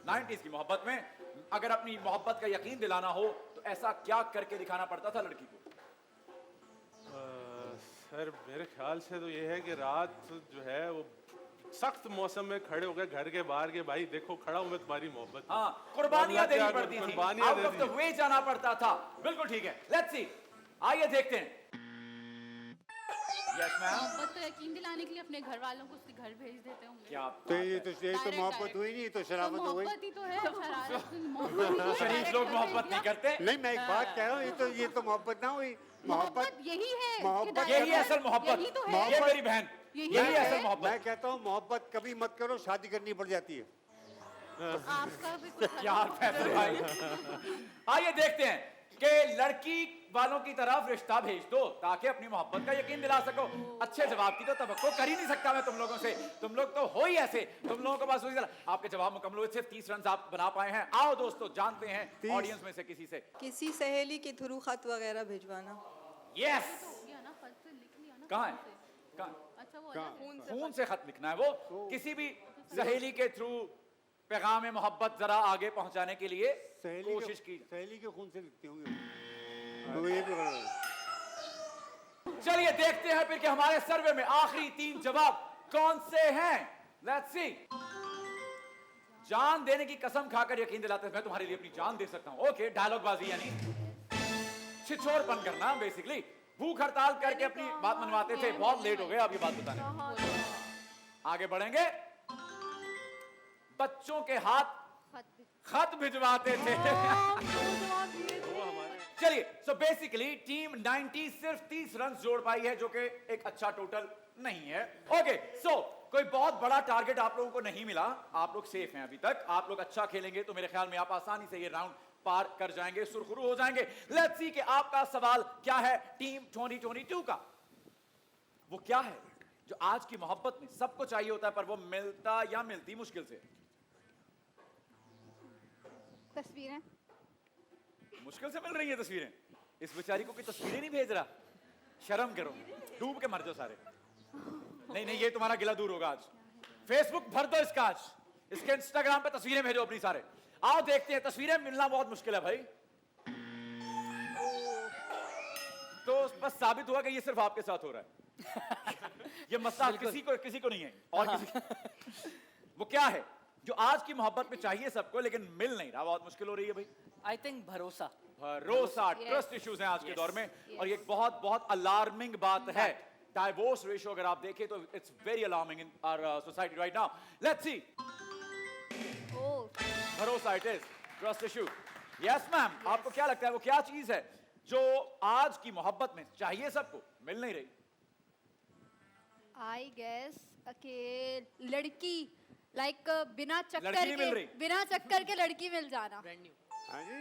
90s की मोहब्बत में अगर अपनी मोहब्बत का यकीन दिलाना हो तो ऐसा क्या करके दिखाना पड़ता था लड़की को? सर मेरे ख्याल से तो ये है कि रात जो है वो सख्त मौसम में खड़े हो गए घर के बाहर के, भाई देखो खड़ा हूं मैं तुम्हारी मोहब्बत में। हाँ, कुर्बानियां देनी क्या पड़ती थी, कुर्बानियां आउट दे ऑफ द दी। वे जाना पड़ता था। बिल्कुल ठीक है, लेट्स सी, आइए देखते हैं। Yes ma'am. मोहब्बत तो यकीन दिलाने के लिए अपने घर वालों को उसके घर भेज देते होंगे। क्या तो ये तो Direct, मोहब्बत direct। हुई नहीं, तो शराबत हो गई। मोहब्बत ही तो है, शरारत मोहब्बत ही तो है, शरीफ direct लोग घर मोहब्बत भेज नहीं दिया। करते। नहीं, मैं एक बात कह रहा हूँ, ये तो मोहब्बत ना हुई। मोहब्बत यही है, मोहब्बत- कि यही direct असल मोहब्बत, यही तो ये है। मेरी बहन, यही यही है। असल मोहब्बत। मैं कहता हूँ मोहब्बत कभी मत करो, शादी करनी पड़ जाती है। आपका भी कुछ क्या फैसला भाई। आइए देखते हैं कि लड़की वालों की तरफ रिश्ता भेज दो ताकि अपनी मोहब्बत का यकीन दिला सको। अच्छे जवाब की तो तवक्को कर ही नहीं सकता मैं तुम लोगों से, तुम लोग तो हो ही ऐसे, तुम लोगों के पास आपके जवाब मुकम्मल हुए, सिर्फ 30 रन आप बना पाए हैं। आओ दोस्तों जानते हैं 30 ऑडियंस में से किसी से। किसी सहेली के थ्रू खत वगैरह भिजवाना। यस, हो गया ना, खत से लिख लिया ना। कहाँ है? खून से। कहाँ? अच्छा वो कहाँ? अलग है। खून से खत लिखना है वो, किसी भी सहेली के थ्रू पैगाम मोहब्बत जरा आगे पहुंचाने के लिए कोशिश की। सहेली के खून से लिखते होंगे, तो ये भी गलत है। चलिए देखते हैं फिर कि हमारे सर्वे में आखिरी 3 जवाब कौन से हैं। Let's see. जान देने की कसम खाकर यकीन दिलाते हैं मैं तुम्हारे लिए अपनी जान दे सकता हूं। ओके, डायलॉग बाजी यानी छिछोरपन करना बेसिकली। भूख हड़ताल करके अपनी बात मनवाते थे, बहुत लेट हो गए अब ये बात बताने। आगे बढ़ेंगे। बच्चों के हाथ खत भिजवाते थे। चलिए, सो बेसिकली टीम 90 सिर्फ 30 रन जोड़ पाई है, जो कि एक अच्छा टोटल नहीं है। ओके, सो कोई बहुत बड़ा टारगेट आप लोगों को नहीं मिला, आप लोग सेफ हैं अभी तक। आप लोग अच्छा खेलेंगे तो मेरे ख्याल में आप आसानी से ये राउंड पार कर जाएंगे, सुरखुरू हो जाएंगे। लेट्स सी कि आपका सवाल क्या है टीम 2022 का। वो क्या है जो आज की मोहब्बत में सबको चाहिए होता है पर वो मिलता या मिलती मुश्किल से? तस्वीरें। मुश्किल से मिल रही हैं तस्वीरें। इस बेचारी को कोई तस्वीरें नहीं भेज रहा, शर्म करो, डूब के मर जाओ सारे। नहीं नहीं, ये तुम्हारा गिला दूर होगा आज। फेसबुक भर दो इसका आज, इसके इंस्टाग्राम पे तस्वीरें भेजो अपनी सारे। आओ देखते हैं, तस्वीरें मिलना बहुत मुश्किल है भाई। तो बस साबित हुआ कि ये सिर्फ आपके साथ हो रहा है। ये मसला किसी को नहीं है और किसी। वो क्या है जो आज की मोहब्बत में चाहिए सबको लेकिन मिल नहीं रहा, बहुत मुश्किल हो रही है भाई? आई थिंक भरोसा। भरोसा, ट्रस्ट इश्यूज हैं आज के दौर में, और ये बहुत बहुत अलार्मिंग बात है। डाइवोर्स रेशियो अगर आप देखें तो it's very alarming in our society right now. Let's see. भरोसा it is, trust issue. Yes ma'am, आपको क्या लगता है वो क्या चीज है जो आज की मोहब्बत में चाहिए सबको, मिल नहीं रही? आई गेस के लड़की बिना लड़की नहीं मिल रही। चक्कर के लड़की मिल जाना। हाँ जी।